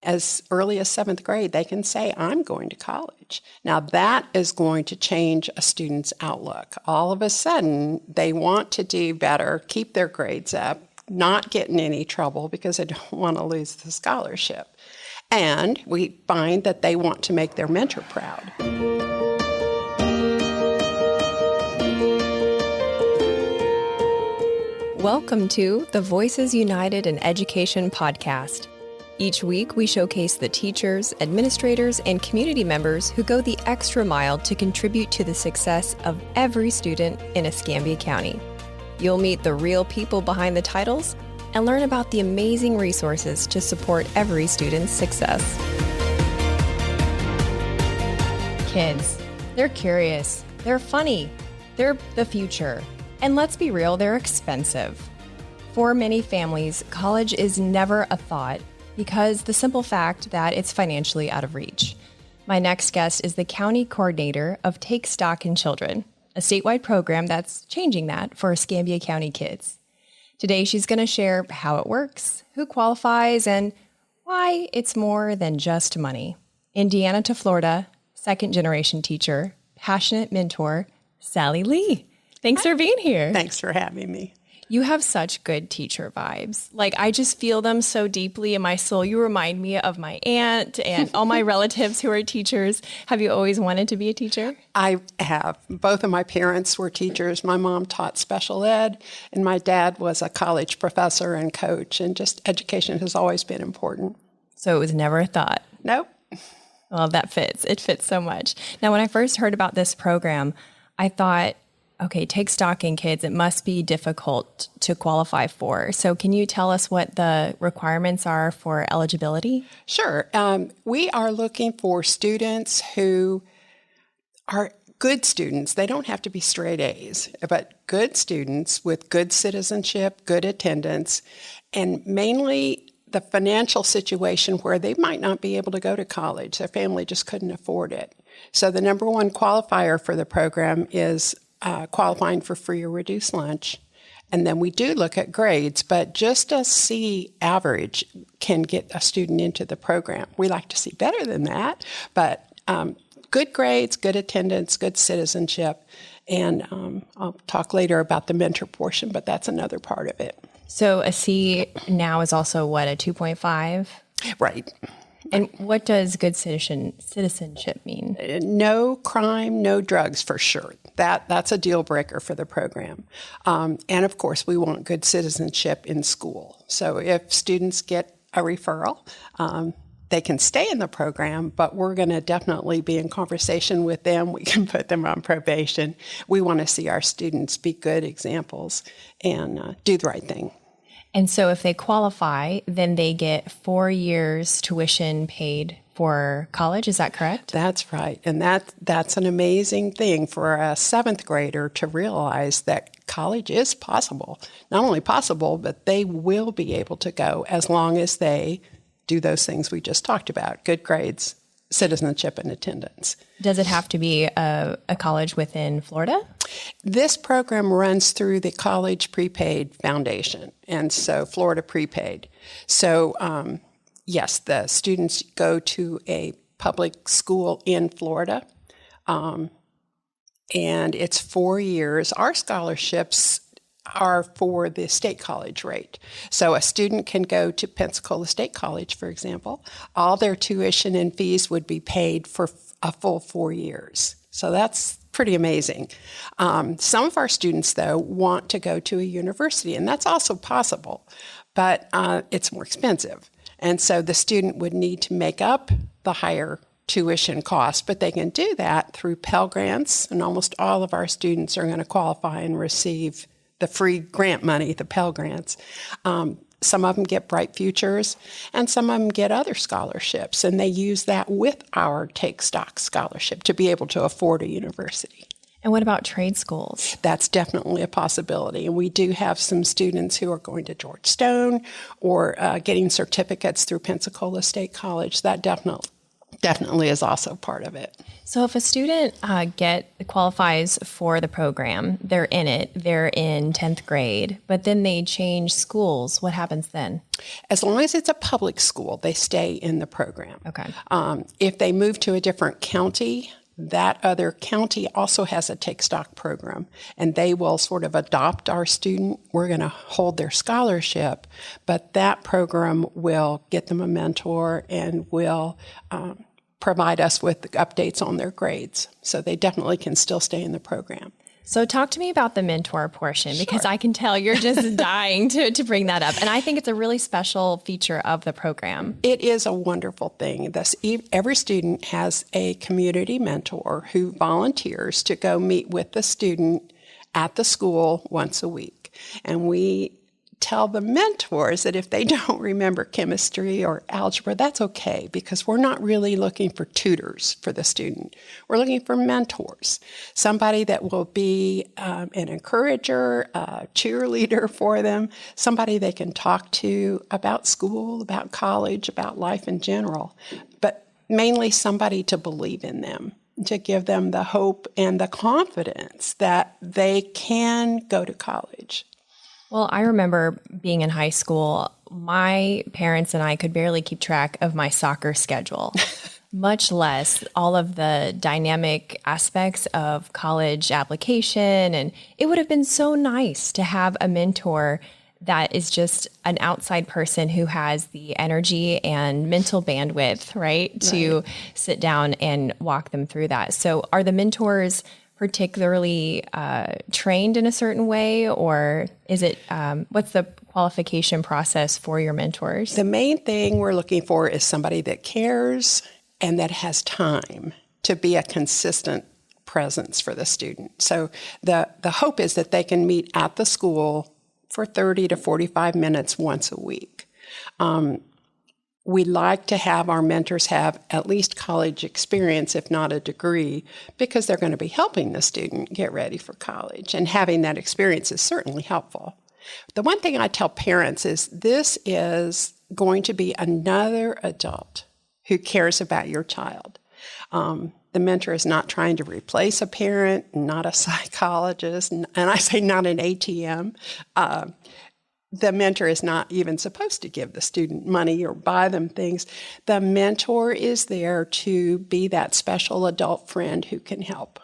as early as 7th grade, they can say, I'm going to college. Now, that is going to change a student's outlook. All of a sudden, they want to do better, keep their grades up, not get in any trouble because they don't want to lose the scholarship. And we find that they want to make their mentor proud. Welcome to the Voices United in Education podcast. Each week, we showcase the teachers, administrators, and community members who go the extra mile to contribute to the success of every student in Escambia County. You'll meet the real people behind the titles and learn about the amazing resources to support every student's success. Kids, they're curious, they're funny, they're the future. And let's be real, they're expensive. For many families, college is never a thought because the simple fact that it's financially out of reach. My next guest is the county coordinator of Take Stock in Children, a statewide program that's changing that for Escambia County kids. Today, she's going to share how it works, who qualifies, and why it's more than just money. Indiana to Florida, second-generation teacher, passionate mentor, Sally Lee. Thanks for being here. Thanks for having me. You have such good teacher vibes. Like, I just feel them so deeply in my soul. You remind me of my aunt and all my relatives who are teachers. Have you always wanted to be a teacher? I have. Both of my parents were teachers. My mom taught special ed, and my dad was a college professor and coach, and just education has always been important. So it was never a thought? Nope. Well, that fits. It fits so much. Now, when I first heard about this program, I thought, okay, Take Stock in Kids, it must be difficult to qualify for. So can you tell us what the requirements are for eligibility? Sure. We are looking for students who are good students. They don't have to be straight A's, but good students with good citizenship, good attendance, and mainly the financial situation where they might not be able to go to college. Their family just couldn't afford it. So the number one qualifier for the program is qualifying for free or reduced lunch. And then we do look at grades, but just a C average can get a student into the program. We like to see better than that, but good grades, good attendance, good citizenship. And I'll talk later about the mentor portion, but that's another part of it. So a C now is also what, a 2.5? Right. And what does good citizenship mean? No crime, no drugs, for sure. That's a deal breaker for the program. And of course, we want good citizenship in school. So if students get a referral, they can stay in the program, but we're going to definitely be in conversation with them. We can put them on probation. We want to see our students be good examples and do the right thing. And so if they qualify, then they get 4 years tuition paid for college. Is that correct? That's right. And that's an amazing thing for a 7th grader to realize that college is possible. Not only possible, but they will be able to go as long as they do those things we just talked about: good grades, citizenship, and attendance. Does it have to be a college within Florida? This program runs through the College Prepaid Foundation, and so Florida Prepaid. So, yes, the students go to a public school in Florida, and it's 4 years. Our scholarships are for the state college rate. So a student can go to Pensacola State College, for example. All their tuition and fees would be paid for a full 4 years. So that's pretty amazing. Some of our students, though, want to go to a university, and that's also possible, but it's more expensive. And so the student would need to make up the higher tuition cost, but they can do that through Pell Grants, and almost all of our students are going to qualify and receive the free grant money, the Pell Grants. Some of them get Bright Futures, and some of them get other scholarships, and they use that with our Take Stock scholarship to be able to afford a university. And what about trade schools? That's definitely a possibility, and we do have some students who are going to George Stone or getting certificates through Pensacola State College. That definitely definitely is also part of it. So if a student qualifies for the program, they're in it, they're in 10th grade, but then they change schools, what happens then? As long as it's a public school, they stay in the program. Okay. If they move to a different county, that other county also has a take stock program, and they will sort of adopt our student. We're going to hold their scholarship, but that program will get them a mentor and will provide us with updates on their grades. So they definitely can still stay in the program. So talk to me about the mentor portion, because I can tell you're just dying to bring that up. And I think it's a really special feature of the program. It is a wonderful thing. Every student has a community mentor who volunteers to go meet with the student at the school once a week. And we tell the mentors that if they don't remember chemistry or algebra, that's okay, because we're not really looking for tutors for the student. We're looking for mentors, somebody that will be an encourager, a cheerleader for them, somebody they can talk to about school, about college, about life in general, but mainly somebody to believe in them, to give them the hope and the confidence that they can go to college. Well, I remember being in high school, my parents and I could barely keep track of my soccer schedule, much less all of the dynamic aspects of college application. And it would have been so nice to have a mentor that is just an outside person who has the energy and mental bandwidth, right, to sit down and walk them through that. So are the mentors particularly trained in a certain way, or is it, what's the qualification process for your mentors? The main thing we're looking for is somebody that cares and that has time to be a consistent presence for the student. So the hope is that they can meet at the school for 30 to 45 minutes once a week. We like to have our mentors have at least college experience, if not a degree, because they're going to be helping the student get ready for college. And having that experience is certainly helpful. The one thing I tell parents is this is going to be another adult who cares about your child. The mentor is not trying to replace a parent, not a psychologist, and I say not an ATM. The mentor is not even supposed to give the student money or buy them things. The mentor is there to be that special adult friend who can help.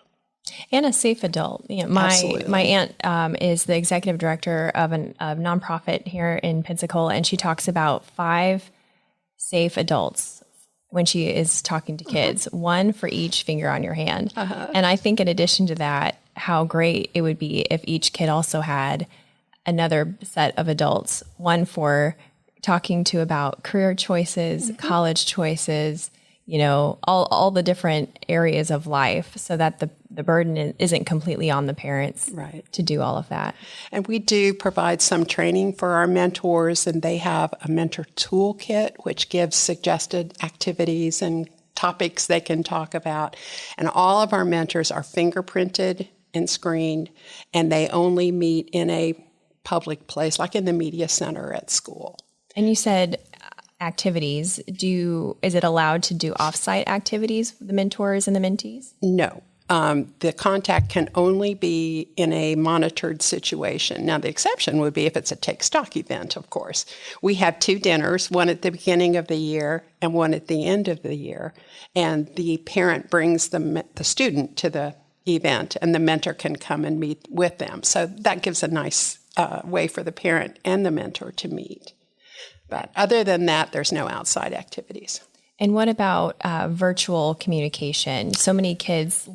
And a safe adult. You know, my aunt is the executive director of a nonprofit here in Pensacola, and she talks about 5 safe adults when she is talking to kids, one for each finger on your hand. And I think in addition to that, how great it would be if each kid also had another set of adults, one for talking to about career choices, college choices, you know, all the different areas of life, so that the burden isn't completely on the parents to do all of that. And we do provide some training for our mentors, and they have a mentor toolkit, which gives suggested activities and topics they can talk about. And all of our mentors are fingerprinted and screened, and they only meet in a public place, like in the media center at school. And you said activities. Is it allowed to do off-site activities, the mentors and the mentees? No. The contact can only be in a monitored situation. Now, the exception would be if it's a take stock event, of course. We have 2 dinners, one at the beginning of the year and one at the end of the year. And the parent brings the student to the event, and the mentor can come and meet with them. So that gives a nice way for the parent and the mentor to meet. But other than that, there's no outside activities. And what about virtual communication? So many kids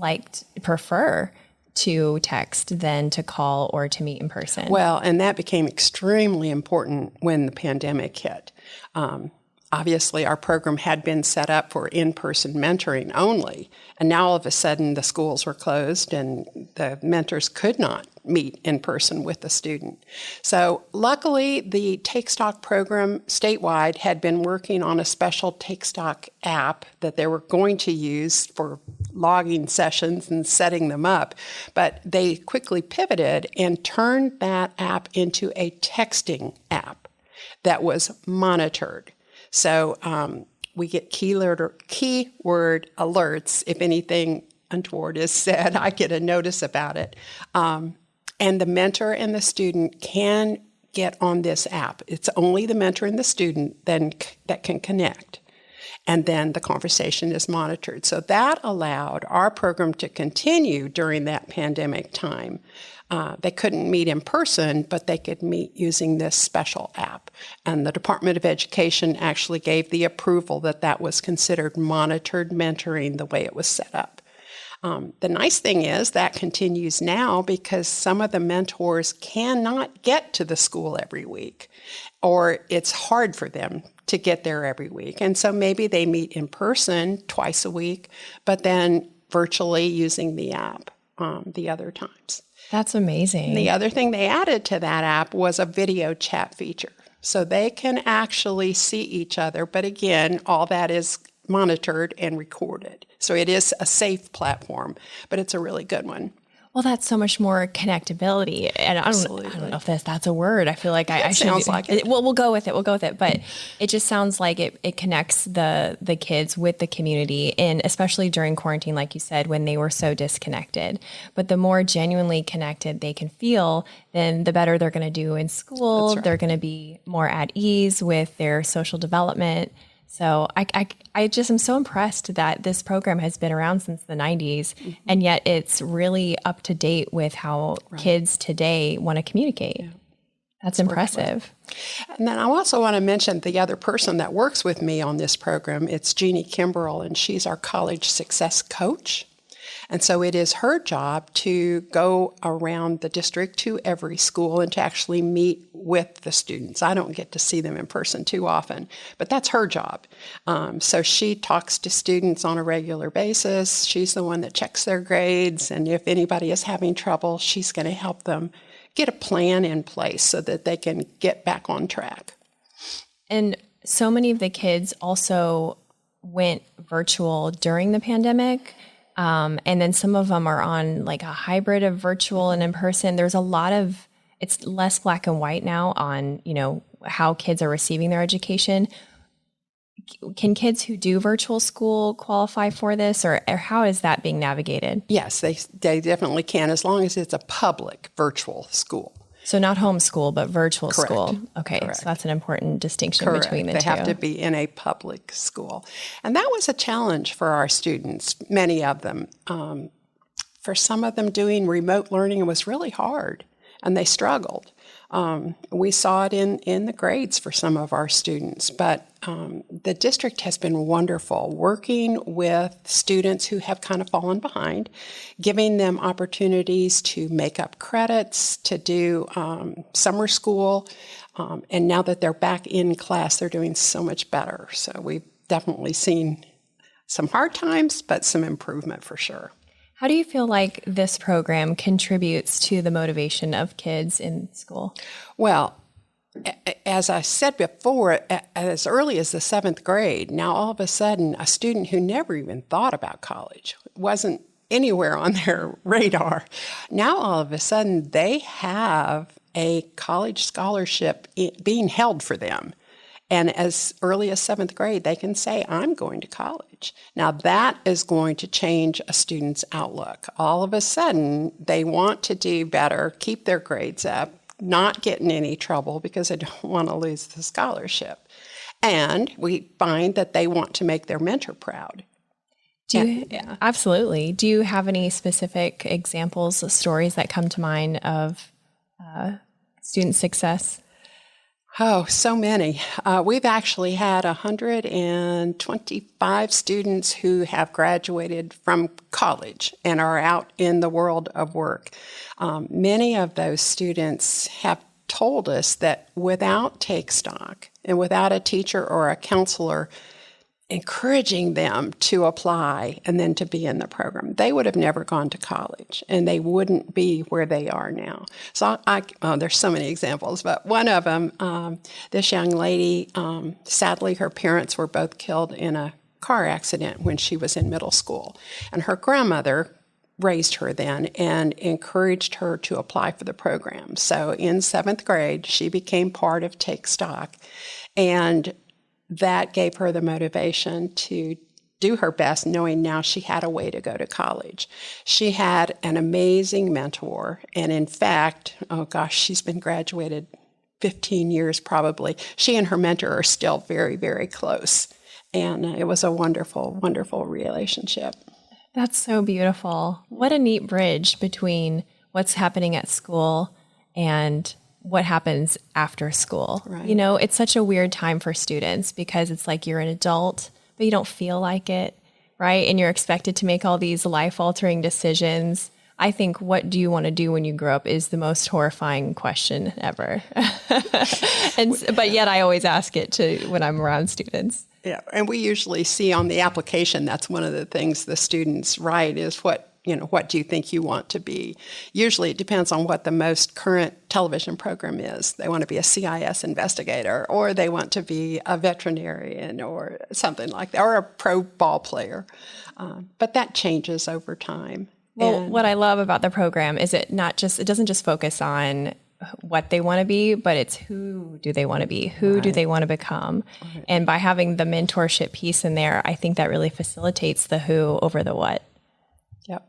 prefer to text than to call or to meet in person. Well, and that became extremely important when the pandemic hit. Obviously, our program had been set up for in-person mentoring only, and now all of a sudden the schools were closed and the mentors could not meet in person with the student. So luckily, the Take Stock program statewide had been working on a special Take Stock app that they were going to use for logging sessions and setting them up, but they quickly pivoted and turned that app into a texting app that was monitored. So We get keyword alerts. If anything untoward is said, I get a notice about it. And the mentor and the student can get on this app. It's only the mentor and the student that can connect. And then the conversation is monitored. So that allowed our program to continue during that pandemic time. They couldn't meet in person, but they could meet using this special app. And the Department of Education actually gave the approval that that was considered monitored mentoring the way it was set up. The nice thing is that continues now because some of the mentors cannot get to the school every week, or it's hard for them to get there every week. And so maybe they meet in person twice a week, but then virtually using the app the other times. That's amazing. And the other thing they added to that app was a video chat feature. So they can actually see each other, but again, all that is monitored and recorded. So it is a safe platform, but it's a really good one. Well, that's so much more connectability. And I don't know if that's a word. I feel like I should. Sounds like it. Well, we'll go with it. But it just sounds like it connects the kids with the community, and especially during quarantine, like you said, when they were so disconnected. But the more genuinely connected they can feel, then the better they're going to do in school. That's right. They're going to be more at ease with their social development. So I just am so impressed that this program has been around since the 90s, and yet it's really up to date with how kids today want to communicate. Yeah. That's impressive. And then I also want to mention the other person that works with me on this program. It's Jeannie Kimbrell, and she's our college success coach. And so it is her job to go around the district to every school and to actually meet with the students. I don't get to see them in person too often, but that's her job. So she talks to students on a regular basis. She's the one that checks their grades, and if anybody is having trouble, she's going to help them get a plan in place so that they can get back on track. And so many of the kids also went virtual during the pandemic. And then some of them are on like a hybrid of virtual and in person. There's a lot of, it's less black and white now on, how kids are receiving their education. Can kids who do virtual school qualify for this, or how is that being navigated? Yes, they definitely can, as long as it's a public virtual school. So not homeschool, but virtual Correct. school. Okay, Correct. So that's an important distinction Correct. between the two. They have to be in a public school. And that was a challenge for our students, many of them. For some of them, doing remote learning was really hard, and they struggled. We saw it in the grades for some of our students, but the district has been wonderful working with students who have kind of fallen behind, giving them opportunities to make up credits, to do summer school, and now that they're back in class, they're doing so much better. So we've definitely seen some hard times, but some improvement for sure. How do you feel like this program contributes to the motivation of kids in school? Well, as I said before, as early as the 7th grade, now all of a sudden a student who never even thought about college, wasn't anywhere on their radar, now all of a sudden they have a college scholarship being held for them. And as early as 7th grade, they can say, I'm going to college. Now that is going to change a student's outlook. All of a sudden, they want to do better, keep their grades up, not get in any trouble because they don't want to lose the scholarship. And we find that they want to make their mentor proud. Absolutely. Do you have any specific examples, stories that come to mind of student success? Oh, so many. We've actually had 125 students who have graduated from college and are out in the world of work. Many of those students have told us that without Take Stock and without a teacher or a counselor encouraging them to apply and then to be in the program, they would have never gone to college and they wouldn't be where they are now. So there's so many examples, but one of them, this young lady, sadly, her parents were both killed in a car accident when she was in middle school. And her grandmother raised her then and encouraged her to apply for the program. So in 7th grade, she became part of Take Stock. And that gave her the motivation to do her best, knowing now she had a way to go to college. She had an amazing mentor, and in fact, oh gosh, she's been graduated 15 years probably. She and her mentor are still very, very close, and it was a wonderful, wonderful relationship. That's so beautiful. What a neat bridge between what's happening at school and what happens after school. Right. You know, it's such a weird time for students because it's like you're an adult, but you don't feel like it, right? And you're expected to make all these life-altering decisions. I think what do you want to do when you grow up is the most horrifying question ever. But yet I always ask it to when I'm around students. Yeah, and we usually see on the application, that's one of the things the students write is what do you think you want to be? Usually it depends on what the most current television program is. They want to be a CIS investigator, or they want to be a veterinarian or something like that, or a pro ball player. But that changes over time. Well, what I love about the program is it doesn't just focus on what they want to be, but it's who do they want to be? Who do they want to become? Right. And by having the mentorship piece in there, I think that really facilitates the who over the what. Yep.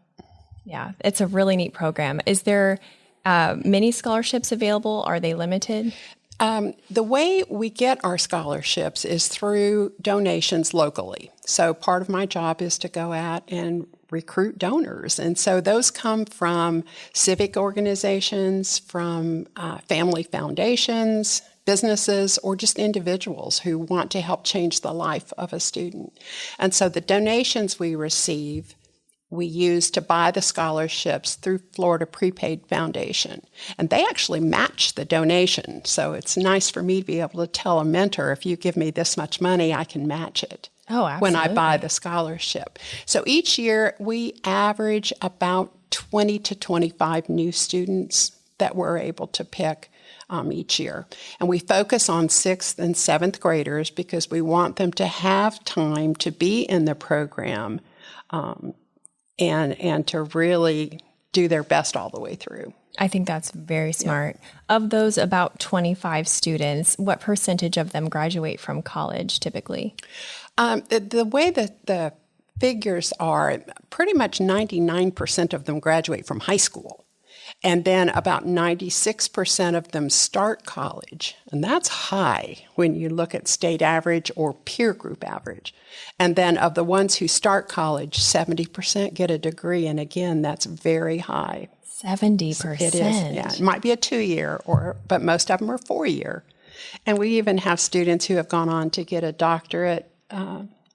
Yeah, it's a really neat program. Is there many scholarships available? Are they limited? The way we get our scholarships is through donations locally. So part of my job is to go out and recruit donors. And so those come from civic organizations, from family foundations, businesses, or just individuals who want to help change the life of a student. And so the donations we receive, we use to buy the scholarships through Florida Prepaid Foundation. And they actually match the donation. So it's nice for me to be able to tell a mentor, if you give me this much money, I can match it. Oh, absolutely. When I buy the scholarship. So each year we average about 20 to 25 new students that we're able to pick each year. And we focus on 6th and 7th graders because we want them to have time to be in the program and to really do their best all the way through. I think that's very smart. Yeah. Of those about 25 students, what percentage of them graduate from college typically? The way that the figures are, pretty much 99% of them graduate from high school. And then about 96% of them start college. And that's high when you look at state average or peer group average. And then of the ones who start college, 70% get a degree. And again, that's very high. 70%. It is, yeah. It might be a 2-year, but most of them are 4-year. And we even have students who have gone on to get a doctorate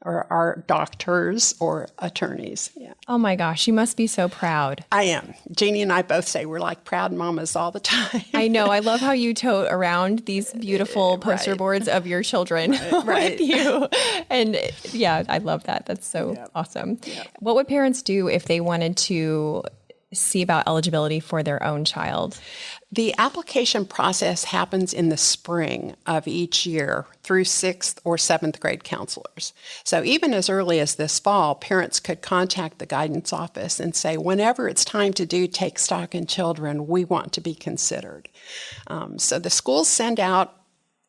or are doctors or attorneys. Yeah. Oh my gosh, you must be so proud. I am. Jeannie and I both say we're like proud mamas all the time. I know. I love how you tote around these beautiful poster boards of your children with you. And yeah, I love that. That's so awesome. Yeah. What would parents do if they wanted to see about eligibility for their own child? The application process happens in the spring of each year through 6th or 7th grade counselors. So even as early as this fall, parents could contact the guidance office and say, whenever it's time to do Take Stock in Children, we want to be considered. So the schools send out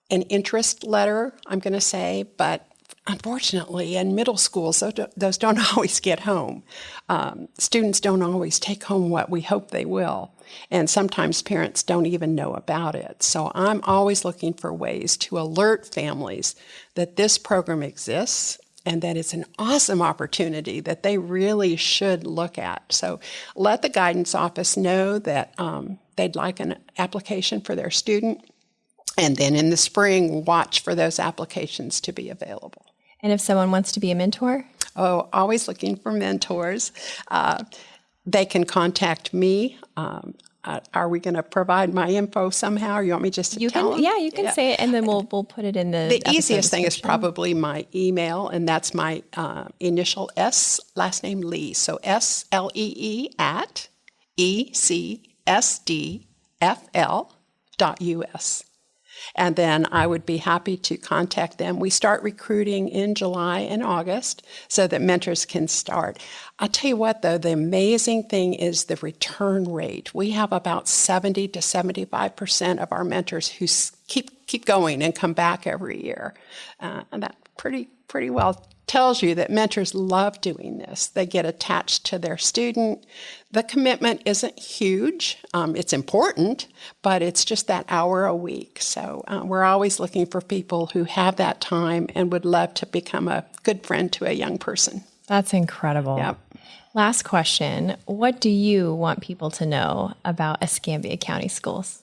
an interest letter, I'm going to say, but unfortunately, in middle schools, those don't always get home. Students don't always take home what we hope they will. And sometimes parents don't even know about it. So I'm always looking for ways to alert families that this program exists and that it's an awesome opportunity that they really should look at. So let the guidance office know that they'd like an application for their student. And then in the spring, watch for those applications to be available. And if someone wants to be a mentor? Oh, always looking for mentors. They can contact me. Are we going to provide my info somehow, or you want me just to tell them? Yeah, you can say it, and then we'll put it in the easiest thing is probably my email, and that's my initial S, last name Lee. So SLEE at ECSDFL.us. And then I would be happy to contact them. We start recruiting in July and August so that mentors can start. I'll tell you what, though, the amazing thing is the return rate. We have about 70 to 75% of our mentors who keep keep going and come back every year. And that pretty well tells you that mentors love doing this. They get attached to their student. The commitment isn't huge. It's important, but it's just that hour a week. So we're always looking for people who have that time and would love to become a good friend to a young person. That's incredible. Yep. Last question. What do you want people to know about Escambia County schools?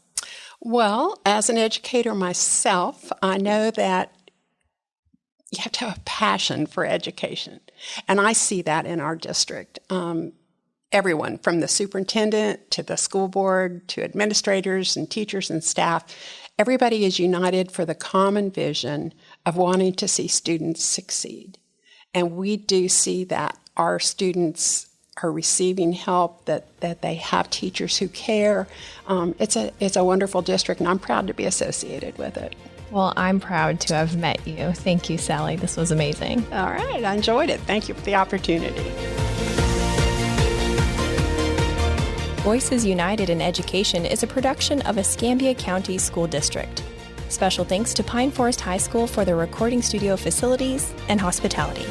Well, as an educator myself, I know that you have to have a passion for education. And I see that in our district. Everyone, from the superintendent to the school board to administrators and teachers and staff, everybody is united for the common vision of wanting to see students succeed. And we do see that our students are receiving help, that they have teachers who care. It's a wonderful district, and I'm proud to be associated with it. Well, I'm proud to have met you. Thank you, Sally. This was amazing. All right. I enjoyed it. Thank you for the opportunity. Voices United in Education is a production of Escambia County School District. Special thanks to Pine Forest High School for their recording studio facilities and hospitality.